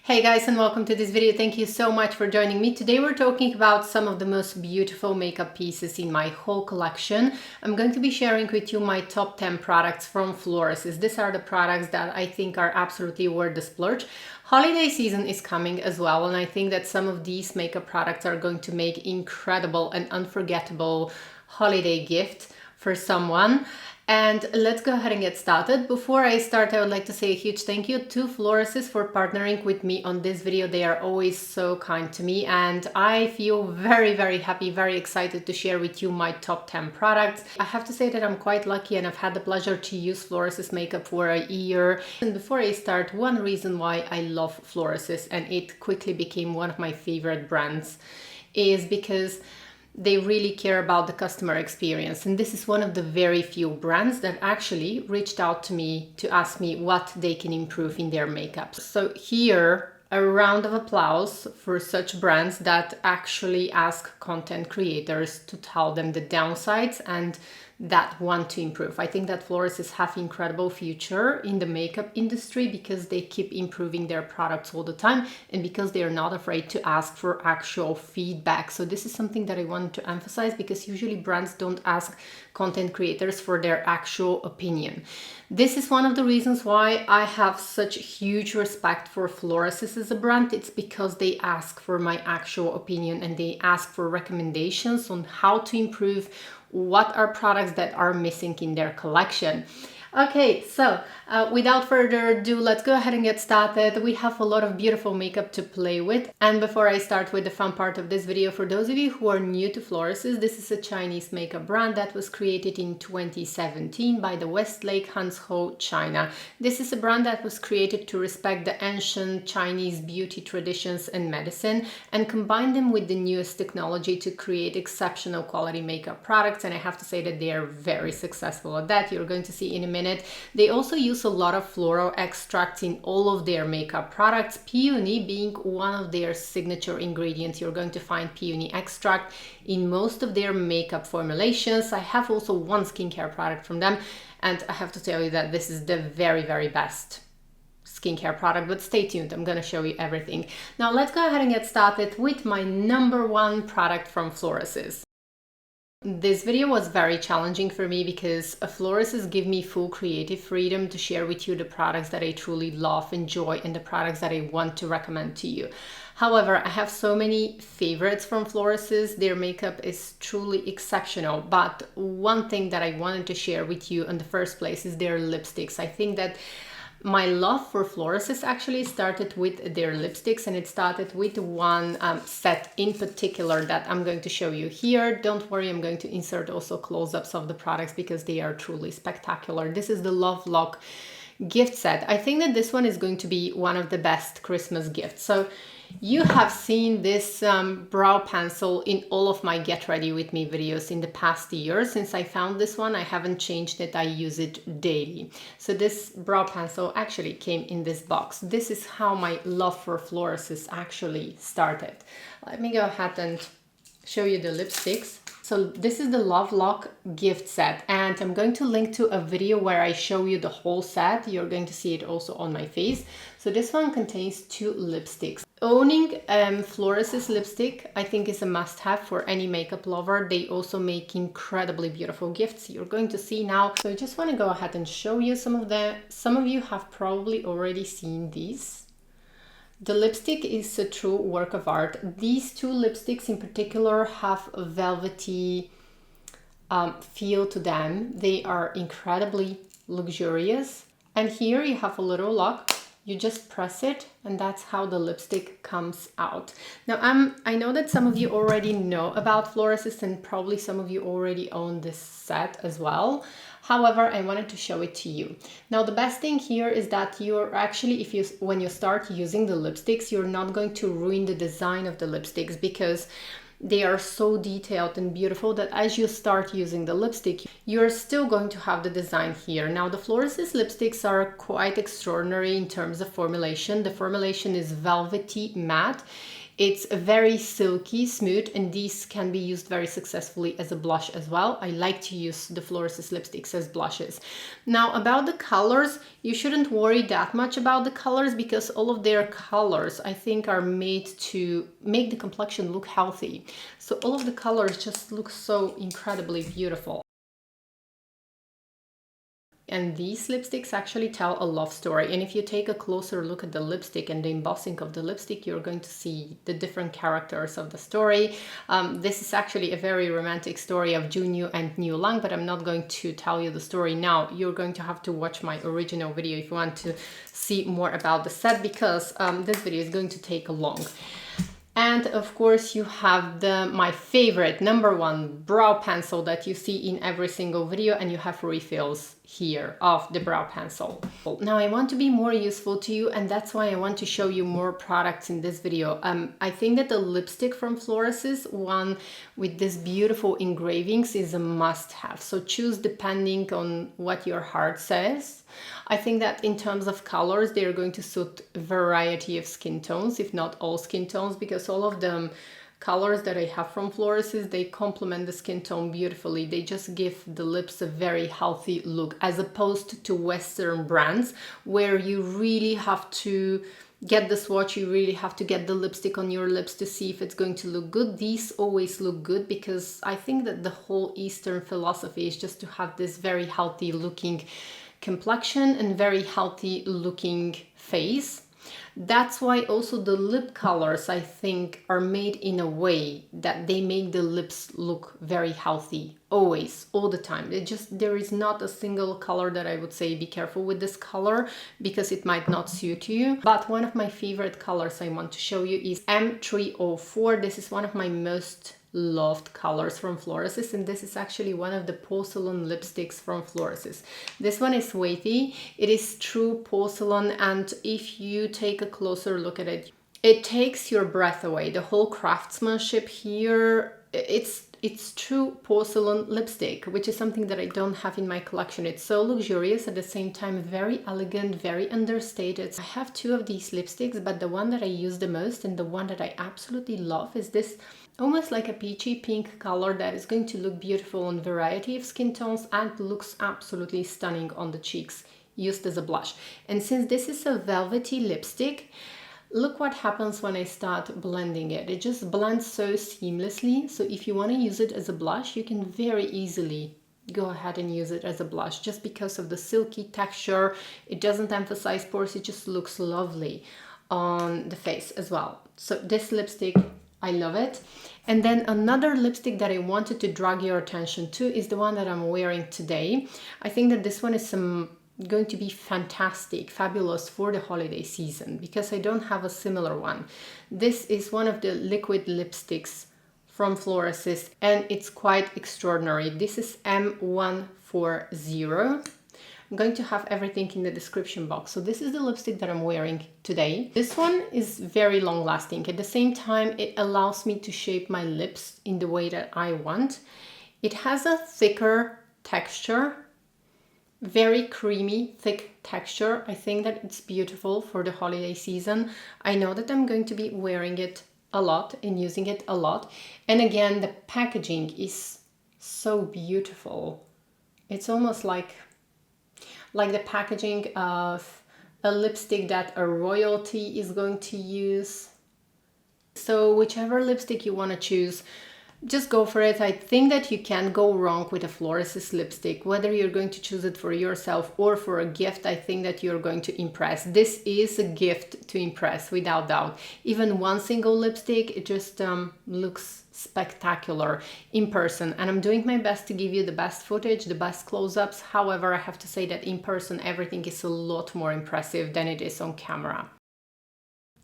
Hey guys, and welcome to this video. Thank you so much for joining me. Today we're talking about some of the most beautiful makeup pieces in my whole collection. I'm going to be sharing with you my top 10 products from Florasis. These are the products that I think are absolutely worth the splurge. Holiday season is coming as well, and I think that some of these makeup products are going to make incredible and unforgettable holiday gift for someone. And let's go ahead and get started. Before I start, I would like to say a huge thank you to Florasis for partnering with me on this video. They are always so kind to me, and I feel very happy, very excited to share with you my top 10 products. I have to say that I'm quite lucky and I've had the pleasure to use Florasis makeup for a year. And before I start, one reason why I love Florasis and it quickly became one of my favorite brands is because they really care about the customer experience. And this is one of the very few brands that actually reached out to me to ask me what they can improve in their makeup. So here, a round of applause for such brands that actually ask content creators to tell them the downsides and that want to improve. I think that Florasis have incredible future in the makeup industry because they keep improving their products all the time and because they are not afraid to ask for actual feedback. So this is something that I want to emphasize because usually brands don't ask content creators for their actual opinion. This is one of the reasons why I have such huge respect for Florasis as a brand. It's because they ask for my actual opinion and they ask for recommendations on how to improve, what are products that are missing in their collection. Okay, so without further ado, let's go ahead and get started. We have a lot of beautiful makeup to play with. And before I start with the fun part of this video, for those of you who are new to Florasis, this is a Chinese makeup brand that was created in 2017 by the Westlake Hanzhou, China. This is a brand that was created to respect the ancient Chinese beauty traditions and medicine and combine them with the newest technology to create exceptional quality makeup products. And I have to say that they are very successful at that. You're going to see in a minute. They also use a lot of floral extracts in all of their makeup products, peony being one of their signature ingredients. You're going to find peony extract in most of their makeup formulations. I have also one skincare product from them, and I have to tell you that this is the very best skincare product, but stay tuned, I'm going to show you everything. Now let's go ahead and get started with my number one product from Florasis. This video was very challenging for me because Florasis give me full creative freedom to share with you the products that I truly love, enjoy, and the products that I want to recommend to you. However, I have so many favorites from Florasis. Their makeup is truly exceptional, but one thing that I wanted to share with you in the first place is their lipsticks. I think that my love for Florasis actually started with their lipsticks, and it started with one set in particular that I'm going to show you here. Don't worry, I'm going to insert also close-ups of the products because they are truly spectacular. This is the Love Lock gift set. I think that this one is going to be one of the best Christmas gifts. So you have seen this brow pencil in all of my Get Ready With Me videos in the past year. Since I found this one, I haven't changed it. I use it daily. So this brow pencil actually came in this box. This is how my love for Florasis actually started. Let me go ahead and show you the lipsticks. So this is the Love Lock gift set, and I'm going to link to a video where I show you the whole set. You're going to see it also on my face. So this one contains 2 lipsticks. Owning Florasis lipstick, I think, is a must-have for any makeup lover. They also make incredibly beautiful gifts. You're going to see now. So I just want to go ahead and show you some of them. Some of you have probably already seen these. The lipstick is a true work of art. These 2 lipsticks in particular have a velvety feel to them. They are incredibly luxurious. And here you have a little lock. You just press it and that's how the lipstick comes out. Now I know that some of you already know about Florasis and probably some of you already own this set as well. However, I wanted to show it to you. Now the best thing here is that you're actually, when you start using the lipsticks, you're not going to ruin the design of the lipsticks because they are so detailed and beautiful that as you start using the lipstick, you're still going to have the design here. Now, the Florasis lipsticks are quite extraordinary in terms of formulation. The formulation is velvety matte. It's very silky smooth, and these can be used very successfully as a blush as well. I like to use the Florasis lipsticks as blushes. Now about the colors, you shouldn't worry that much about the colors because all of their colors I think are made to make the complexion look healthy. So all of the colors just look so incredibly beautiful. And these lipsticks actually tell a love story. And if you take a closer look at the lipstick and the embossing of the lipstick, you're going to see the different characters of the story. This is actually a very romantic story of Junyu and Niu Lang, but I'm not going to tell you the story now. You're going to have to watch my original video if you want to see more about the set, because this video is going to take long. And of course you have my favorite #1 brow pencil that you see in every single video, and you have refills here of the brow pencil. Now I want to be more useful to you, and that's why I want to show you more products in this video. I think that the lipstick from Florasis, one with these beautiful engravings, is a must-have. So choose depending on what your heart says. I think that in terms of colors, they're going to suit a variety of skin tones, if not all skin tones, because all of them colors that I have from Florasis, they complement the skin tone beautifully. They just give the lips a very healthy look, as opposed to Western brands where you really have to get the swatch, you really have to get the lipstick on your lips to see if it's going to look good. These always look good because I think that the whole Eastern philosophy is just to have this very healthy looking complexion and very healthy looking face. That's why also the lip colors, I think, are made in a way that they make the lips look very healthy, always, all the time. There is not a single color that I would say be careful with this color because it might not suit you. But one of my favorite colors I want to show you is M304. This is one of my most loved colors from Florasis, and this is actually one of the porcelain lipsticks from Florasis. This one is weighty, it is true porcelain, and if you take a closer look at it, it takes your breath away. The whole craftsmanship here, it's true porcelain lipstick, which is something that I don't have in my collection. It's so luxurious, at the same time very elegant, very understated. I have two of these lipsticks, but the one that I use the most and the one that I absolutely love is this almost like a peachy pink color that is going to look beautiful on a variety of skin tones and looks absolutely stunning on the cheeks, used as a blush. And since this is a velvety lipstick, look what happens when I start blending it. It just blends so seamlessly. So if you want to use it as a blush, you can very easily go ahead and use it as a blush just because of the silky texture. It doesn't emphasize pores, it just looks lovely on the face as well. So this lipstick, I love it. And then another lipstick that I wanted to drag your attention to is the one that I'm wearing today. I think that this one is going to be fantastic, fabulous for the holiday season because I don't have a similar one. This is one of the liquid lipsticks from Florasis and it's quite extraordinary. This is M140. I'm going to have everything in the description box. So this is the lipstick that I'm wearing today. This one is very long lasting. At the same time, it allows me to shape my lips in the way that I want. It has a thicker texture, very creamy, thick texture. I think that it's beautiful for the holiday season. I know that I'm going to be wearing it a lot and using it a lot. And again, the packaging is so beautiful. It's almost like the packaging of a lipstick that a royalty is going to use. So whichever lipstick you want to choose, just go for it. I think that you can't go wrong with a Florasis lipstick. Whether you're going to choose it for yourself or for a gift, I think that you're going to impress. This is a gift to impress, without doubt. Even one single lipstick, it just looks spectacular in person, and I'm doing my best to give you the best footage, the best close-ups. However, I have to say that in person everything is a lot more impressive than it is on camera.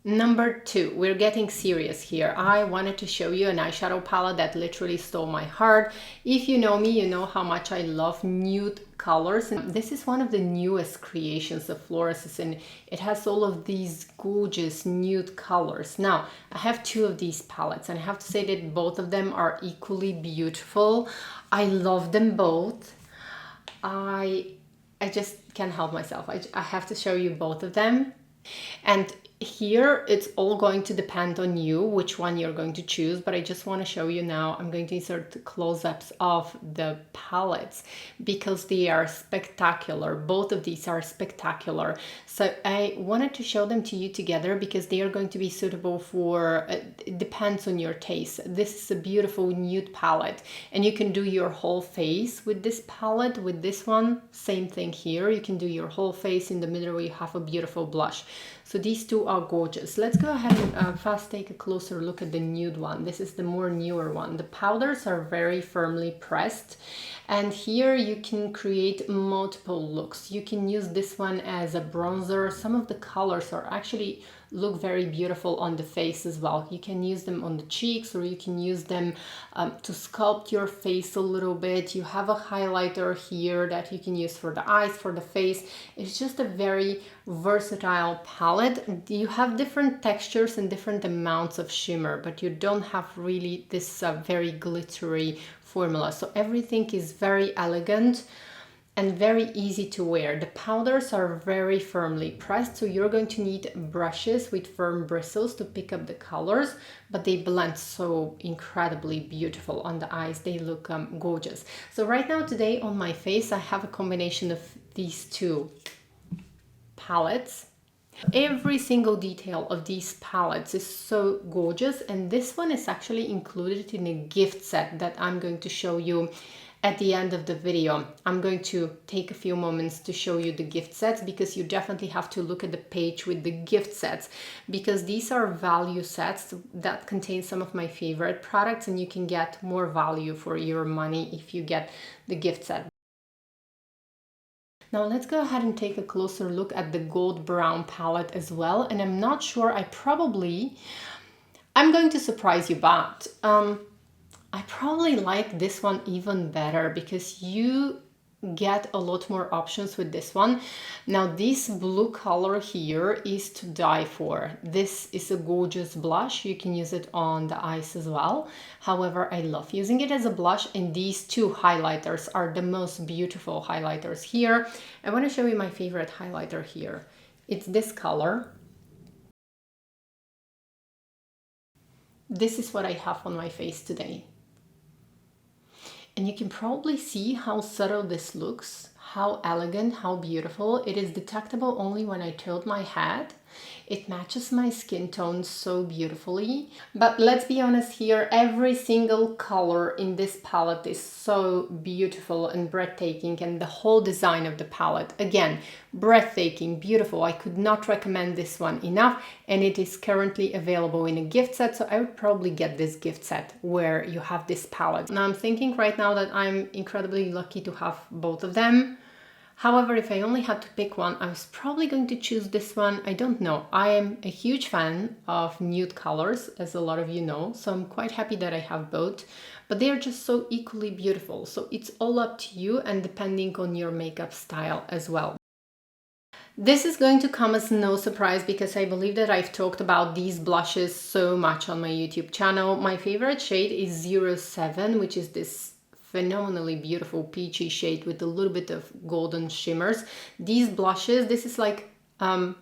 #2, we're getting serious here. I wanted to show you an eyeshadow palette that literally stole my heart. If you know me, you know how much I love nude colors, and this is one of the newest creations of Florasis, and it has all of these gorgeous nude colors. Now, I have two of these palettes, and I have to say that both of them are equally beautiful. I love them both. I just can't help myself. I have to show you both of them. And Here, it's all going to depend on you, which one you're going to choose, but I just want to show you now. I'm going to insert close-ups of the palettes because they are spectacular. Both of these are spectacular. So I wanted to show them to you together because they are going to be suitable for, it depends on your taste. This is a beautiful nude palette, and you can do your whole face with this palette. With this one, same thing here. You can do your whole face. In the middle, you have a beautiful blush. So these two are gorgeous. Let's go ahead and first take a closer look at the nude one. This is the more newer one. The powders are very firmly pressed, and here you can create multiple looks. You can use this one as a bronzer. Some of the colors are actually look very beautiful on the face as well. You can use them on the cheeks, or you can use them to sculpt your face a little bit. You have a highlighter here that you can use for the eyes, for the face. It's just a very versatile palette. You have different textures and different amounts of shimmer, but you don't have really this very glittery formula. So everything is very elegant and very easy to wear. The powders are very firmly pressed, so you're going to need brushes with firm bristles to pick up the colors, but they blend so incredibly beautiful on the eyes. They look gorgeous. So right now, today on my face, I have a combination of these two palettes. Every single detail of these palettes is so gorgeous, and this one is actually included in a gift set that I'm going to show you at the end of the video. I'm going to take a few moments to show you the gift sets, because you definitely have to look at the page with the gift sets, because these are value sets that contain some of my favorite products, and you can get more value for your money if you get the gift set. Now let's go ahead and take a closer look at the gold brown palette as well. And I'm not sure, I'm going to surprise you, but I probably like this one even better because you get a lot more options with this one. Now this blue color here is to die for. This is a gorgeous blush. You can use it on the eyes as well. However, I love using it as a blush, and these two highlighters are the most beautiful highlighters here. I want to show you my favorite highlighter here. It's this color. This is what I have on my face today. And you can probably see how subtle this looks, how elegant, how beautiful. It is detectable only when I tilt my head. It matches my skin tone so beautifully. But let's be honest here, every single color in this palette is so beautiful and breathtaking, and the whole design of the palette, again, breathtaking, beautiful. I could not recommend this one enough, and it is currently available in a gift set, so I would probably get this gift set where you have this palette. Now I'm thinking right now that I'm incredibly lucky to have both of them. However, if I only had to pick one, I was probably going to choose this one. I don't know. I am a huge fan of nude colors, as a lot of you know, so I'm quite happy that I have both, but they are just so equally beautiful. So it's all up to you and depending on your makeup style as well. This is going to come as no surprise because I believe that I've talked about these blushes so much on my YouTube channel. My favorite shade is 07, which is this phenomenally beautiful peachy shade with a little bit of golden shimmers. These blushes, this is like a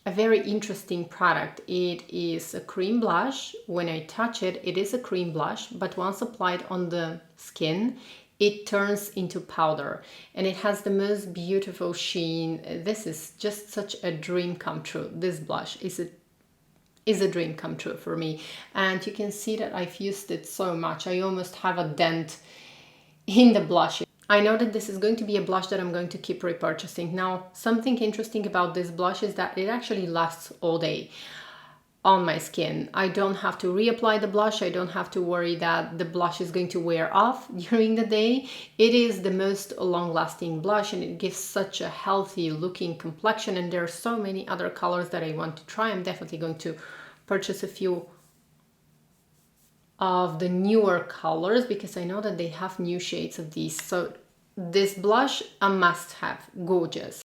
very interesting product. It is a cream blush. When I touch it, it is a cream blush, but once applied on the skin, it turns into powder, and it has the most beautiful sheen. This is just such a dream come true. This blush is a dream come true for me, and you can see that I've used it so much. I almost have a dent in the blush. I know that this is going to be a blush that I'm going to keep repurchasing. Now, something interesting about this blush is that it actually lasts all day on my skin. I don't have to reapply the blush. I don't have to worry that the blush is going to wear off during the day. It is the most long-lasting blush, and it gives such a healthy looking complexion, and there are so many other colors that I want to try. I'm definitely going to purchase a few of the newer colors because I know that they have new shades of these. So this blush, a must-have, gorgeous.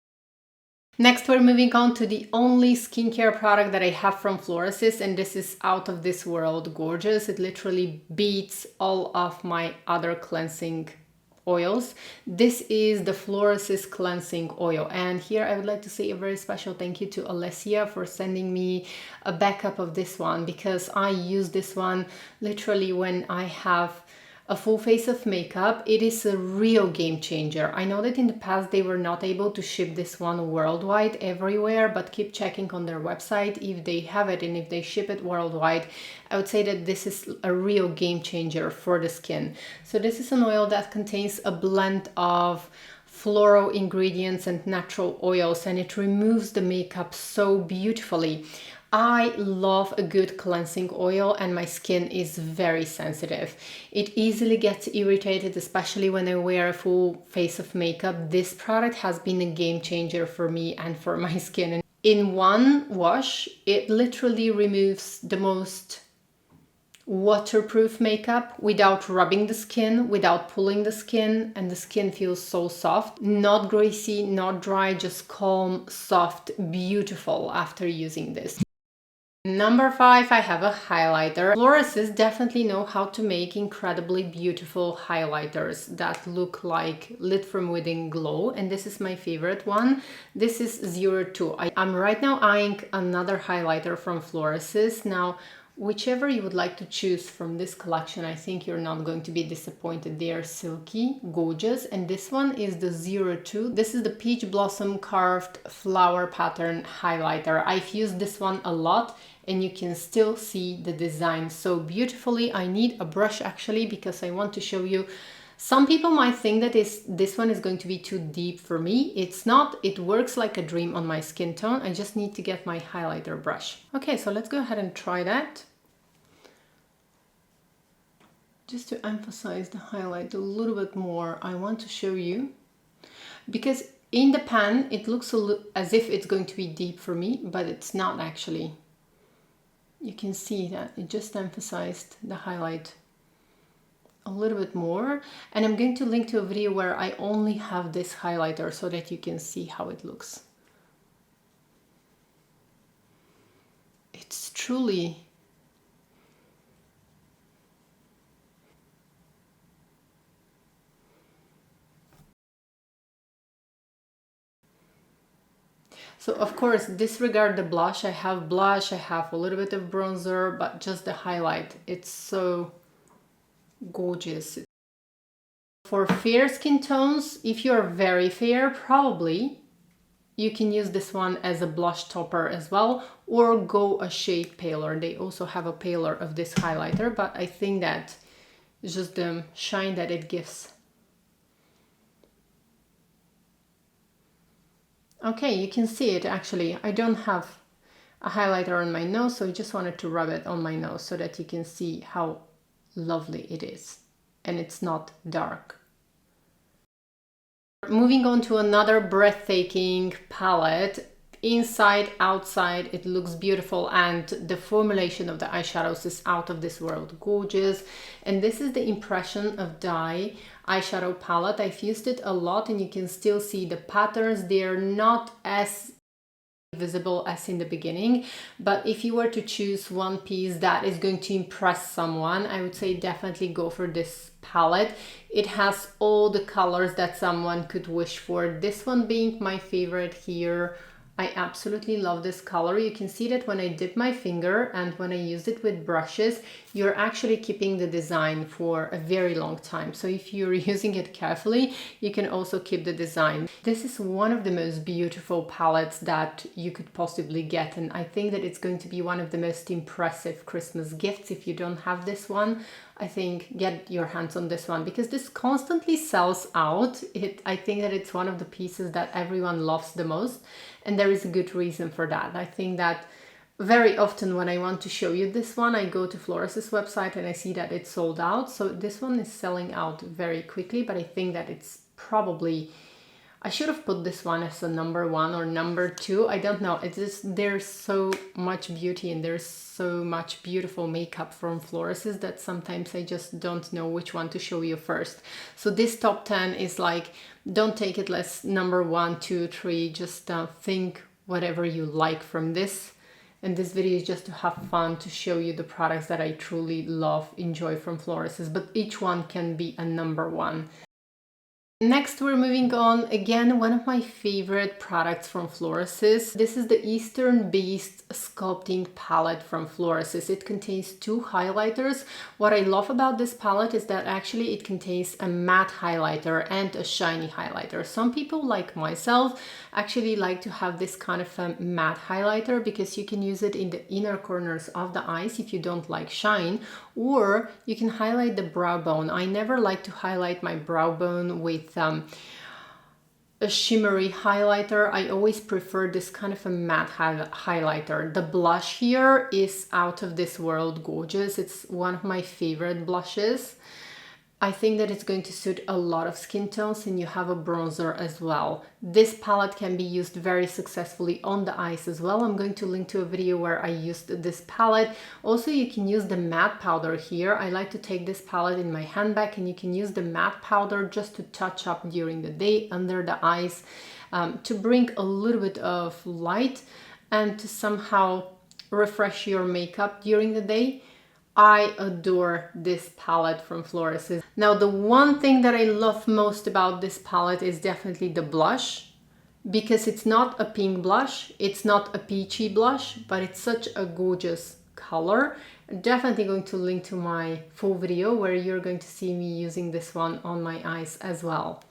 Next, we're moving on to the only skincare product that I have from Florasis, and this is out of this world gorgeous. It literally beats all of my other cleansing oils. This is the Florasis cleansing oil, and here I would like to say a very special thank you to Alessia for sending me a backup of this one, because I use this one literally when I have a full face of makeup. It is a real game changer. I know that in the past they were not able to ship this one worldwide everywhere, but keep checking on their website if they have it, and if they ship it worldwide, I would say that this is a real game changer for the skin. So this is an oil that contains a blend of floral ingredients and natural oils, and it removes the makeup so beautifully. I love a good cleansing oil, and my skin is very sensitive. It easily gets irritated, especially when I wear a full face of makeup. This product has been a game changer for me and for my skin. In one wash, it literally removes the most waterproof makeup without rubbing the skin, without pulling the skin, and the skin feels so soft. Not greasy, not dry, just calm, soft, beautiful after using this. Number 5, I have a highlighter. Florasis definitely know how to make incredibly beautiful highlighters that look like lit from within glow, and this is my favorite one. This is 02. I'm right now eyeing another highlighter from Florasis. Now, whichever you would like to choose from this collection, I think you're not going to be disappointed. They are silky, gorgeous, and this one is the 02. This is the Peach Blossom Carved Flower Pattern Highlighter. I've used this one a lot, and you can still see the design so beautifully. I need a brush actually, because I want to show you. Some people might think that this one is going to be too deep for me. It's not. It works like a dream on my skin tone. I just need to get my highlighter brush. Okay, so let's go ahead and try that. Just to emphasize the highlight a little bit more, I want to show you, because in the pan it looks as if it's going to be deep for me, but it's not actually. You can see that it just emphasized the highlight a little bit more, and I'm going to link to a video where I only have this highlighter so that you can see how it looks. It's truly so, of course, disregard the blush. I have blush, I have a little bit of bronzer, but just the highlight. It's so gorgeous. For fair skin tones, if you're very fair, probably you can use this one as a blush topper as well, or go a shade paler. They also have a paler of this highlighter, but I think that it's just the shine that it gives. Okay, you can see it actually. I don't have a highlighter on my nose, so I just wanted to rub it on my nose so that you can see how lovely it is. And it's not dark. Moving on to another breathtaking palette. Inside, outside, it looks beautiful, and the formulation of the eyeshadows is out of this world gorgeous. And this is the Impression of Dye eyeshadow palette. I've used it a lot, and you can still see the patterns. They're not as visible as in the beginning, but if you were to choose one piece that is going to impress someone, I would say definitely go for this palette. It has all the colors that someone could wish for. This one being my favorite here. I absolutely love this color. You can see that when I dip my finger and when I use it with brushes, you're actually keeping the design for a very long time. So if you're using it carefully, you can also keep the design. This is one of the most beautiful palettes that you could possibly get, and I think that it's going to be one of the most impressive Christmas gifts. If you don't have this one, I think get your hands on this one, because this constantly sells out. I think that it's one of the pieces that everyone loves the most, and there is a good reason for that. I think that very often when I want to show you this one, I go to Florasis website and I see that it's sold out. So this one is selling out very quickly, but I think that it's probably, I should have put this one as a number 1 or number 2. I don't know. It's just, there's so much beauty and there's so much beautiful makeup from Florasis that sometimes I just don't know which one to show you first. So this top 10 is like, don't take it less number 1, 2, 3. Just think whatever you like from this. And this video is just to have fun, to show you the products that I truly love, enjoy from Florasis. But each one can be a number 1. Next, we're moving on. Again, one of my favorite products from Florasis. This is the Eastern Beast Sculpting Palette from Florasis. It contains two highlighters. What I love about this palette is that actually it contains a matte highlighter and a shiny highlighter. Some people, like myself, actually like to have this kind of a matte highlighter because you can use it in the inner corners of the eyes if you don't like shine, or you can highlight the brow bone. I never like to highlight my brow bone with a shimmery highlighter. I always prefer this kind of a matte highlighter. The blush here is out of this world gorgeous. It's one of my favorite blushes. I think that it's going to suit a lot of skin tones, and you have a bronzer as well. This palette can be used very successfully on the eyes as well. I'm going to link to a video where I used this palette. Also, you can use the matte powder here. I like to take this palette in my handbag, and you can use the matte powder just to touch up during the day under the eyes to bring a little bit of light and to somehow refresh your makeup during the day. I adore this palette from Florasis. Now, the one thing that I love most about this palette is definitely the blush, because it's not a pink blush, it's not a peachy blush, but it's such a gorgeous color. I'm definitely going to link to my full video where you're going to see me using this one on my eyes as well.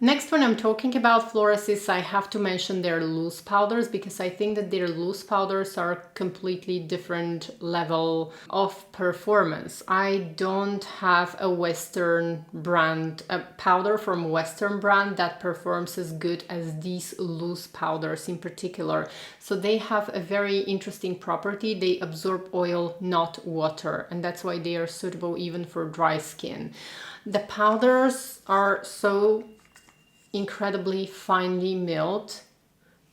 Next, when I'm talking about Florasis, I have to mention their loose powders, because I think that their loose powders are completely different level of performance. I don't have a Western brand, a powder from Western brand that performs as good as these loose powders in particular. So they have a very interesting property. They absorb oil, not water, and that's why they are suitable even for dry skin. The powders are so incredibly finely milled.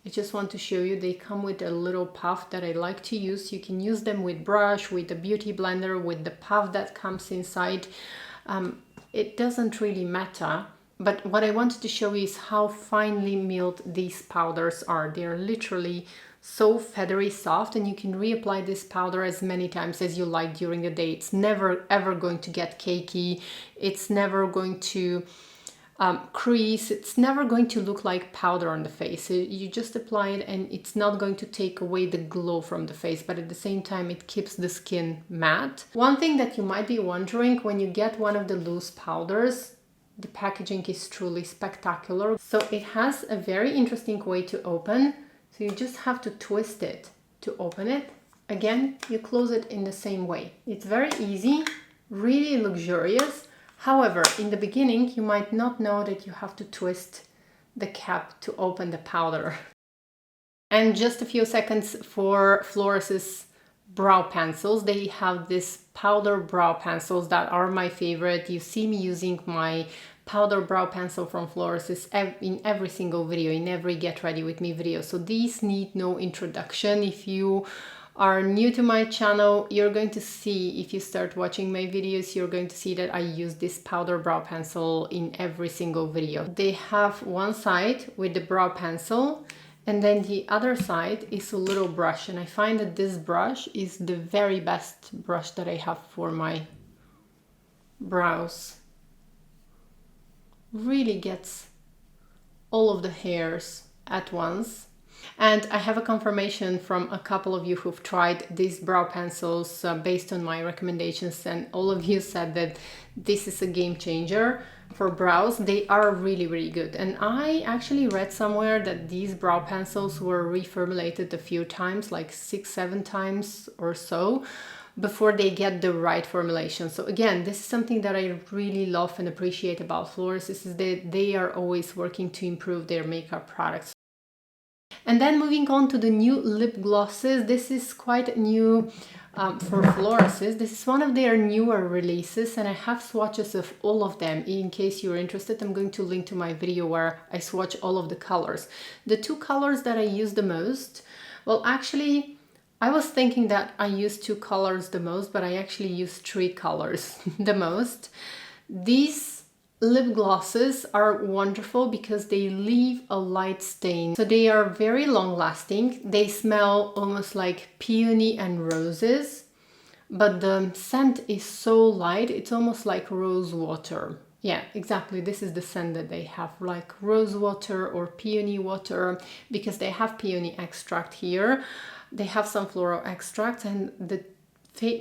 I just want to show you, they come with a little puff that I like to use. You can use them with brush, with a beauty blender, with the puff that comes inside. It doesn't really matter, but what I wanted to show you is how finely milled these powders are. They're literally so feathery soft, and you can reapply this powder as many times as you like during the day. It's never ever going to get cakey. It's never going to crease. It's never going to look like powder on the face. So you just apply it, and it's not going to take away the glow from the face, but at the same time it keeps the skin matte. One thing that you might be wondering, when you get one of the loose powders, the packaging is truly spectacular. So it has a very interesting way to open. So you just have to twist it to open it. Again, you close it in the same way. It's very easy, really luxurious. However, in the beginning, you might not know that you have to twist the cap to open the powder. And just a few seconds for Florasis brow pencils. They have this powder brow pencils that are my favorite. You see me using my powder brow pencil from Florasis in every single video, in every Get Ready With Me video. So these need no introduction. If you are new to my channel, you're going to see, if you start watching my videos, you're going to see that I use this powder brow pencil in every single video. They have one side with the brow pencil, and then the other side is a little brush, and I find that this brush is the very best brush that I have for my brows. Really gets all of the hairs at once. And I have a confirmation from a couple of you who've tried these brow pencils based on my recommendations, and all of you said that this is a game changer for brows. They are really, really good. And I actually read somewhere that these brow pencils were reformulated a few times, like 6-7 times or so, before they get the right formulation. So again, this is something that I really love and appreciate about Florasis, is that they are always working to improve their makeup products. And then moving on to the new lip glosses. This is quite new for Florasis. This is one of their newer releases, and I have swatches of all of them. In case you're interested, I'm going to link to my video where I swatch all of the colors. The two colors that I use the most, well, actually, I was thinking that I use 2 colors the most, but I actually use 3 colors the most. These lip glosses are wonderful because they leave a light stain. So they are very long lasting. They smell almost like peony and roses, but the scent is so light, it's almost like rose water. Yeah, exactly. This is the scent that they have, like rose water or peony water, because they have peony extract here. They have some floral extracts, and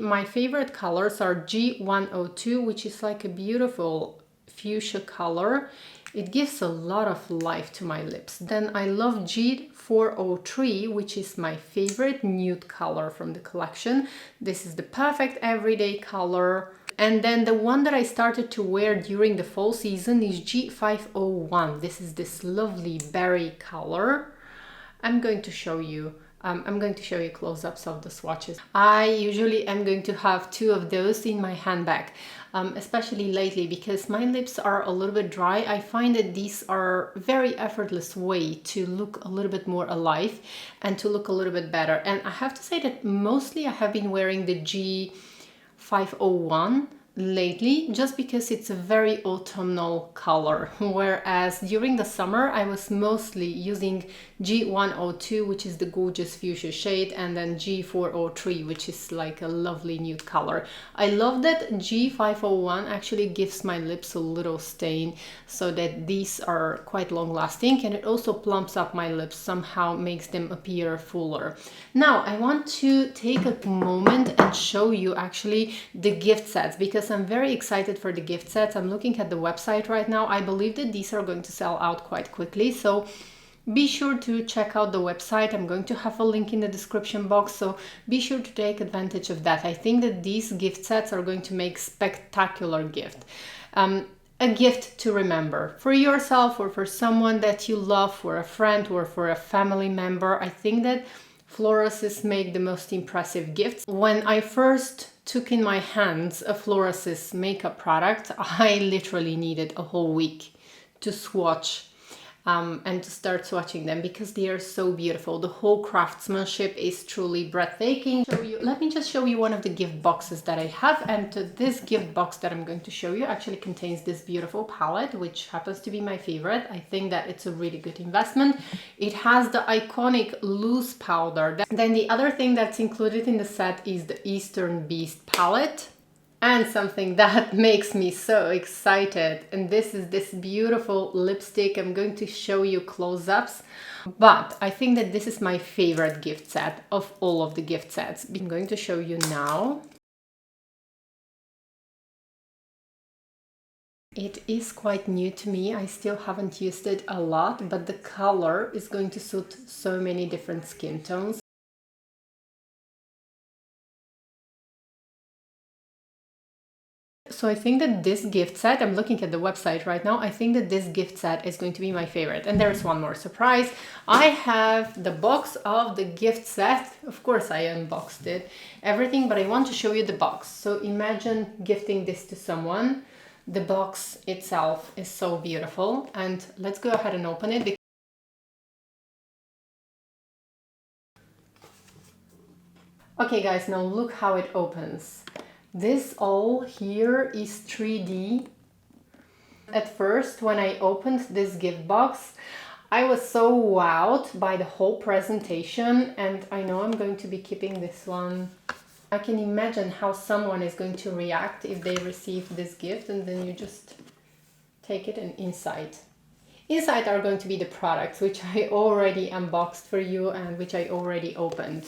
my favorite colors are G102, which is like a beautiful fuchsia color. It gives a lot of life to my lips. Then I love G403, which is my favorite nude color from the collection. This is the perfect everyday color. And then the one that I started to wear during the fall season is G501. This is this lovely berry color. I'm going to show you close-ups of the swatches. I usually am going to have 2 of those in my handbag, especially lately because my lips are a little bit dry. I find that these are very effortless way to look a little bit more alive and to look a little bit better. And I have to say that mostly I have been wearing the G501 lately, just because it's a very autumnal color, whereas during the summer I was mostly using G102, which is the gorgeous fuchsia shade, and then G403, which is like a lovely nude color. I love that G501 actually gives my lips a little stain, so that these are quite long lasting, and it also plumps up my lips, somehow makes them appear fuller. Now I want to take a moment and show you actually the gift sets, because I'm very excited for the gift sets. I'm looking at the website right now. I believe that these are going to sell out quite quickly, so be sure to check out the website. I'm going to have a link in the description box, so be sure to take advantage of that. I think that these gift sets are going to make spectacular gift. A gift to remember for yourself or for someone that you love, for a friend or for a family member. I think that Florasis make the most impressive gifts. When I first took in my hands a Florasis makeup product, I literally needed a whole week to swatch and to start swatching them, because they are so beautiful. The whole craftsmanship is truly breathtaking. Let me just show you one of the gift boxes that I have, and this gift box that I'm going to show you actually contains this beautiful palette, which happens to be my favorite. I think that it's a really good investment. It has the iconic loose powder. Then the other thing that's included in the set is the Eastern Beast palette. And something that makes me so excited, and this is this beautiful lipstick. I'm going to show you close-ups, but I think that this is my favorite gift set of all of the gift sets. I'm going to show you now. It is quite new to me. I still haven't used it a lot, but the color is going to suit so many different skin tones. So I think that this gift set, I'm looking at the website right now, I think that this gift set is going to be my favorite. And there's one more surprise. I have the box of the gift set. Of course I unboxed it, everything, but I want to show you the box. So imagine gifting this to someone. The box itself is so beautiful, and let's go ahead and open it. Okay guys, now look how it opens. This all here is 3D. At first, when I opened this gift box, I was so wowed by the whole presentation, and I know I'm going to be keeping this one. I can imagine how someone is going to react if they receive this gift, and then you just take it, and inside are going to be the products which I already unboxed for you and which I already opened.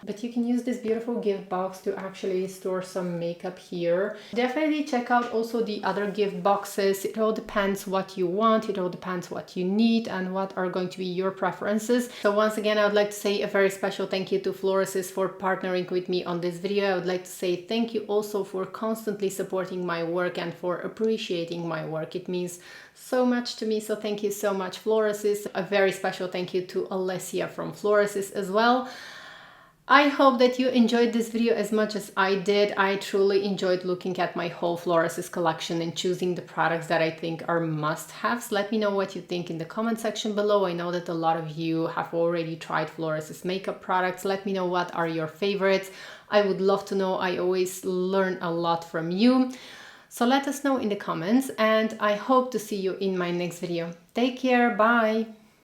But you can use this beautiful gift box to actually store some makeup here. Definitely check out also the other gift boxes. It all depends what you want, it all depends what you need and what are going to be your preferences. So once again, I would like to say a very special thank you to Florasis for partnering with me on this video. I would like to say thank you also for constantly supporting my work and for appreciating my work. It means so much to me, so thank you so much, Florasis. A very special thank you to Alessia from Florasis as well. I hope that you enjoyed this video as much as I did. I truly enjoyed looking at my whole Florasis collection and choosing the products that I think are must-haves. Let me know what you think in the comment section below. I know that a lot of you have already tried Florasis makeup products. Let me know what are your favorites. I would love to know. I always learn a lot from you. So let us know in the comments, and I hope to see you in my next video. Take care, bye!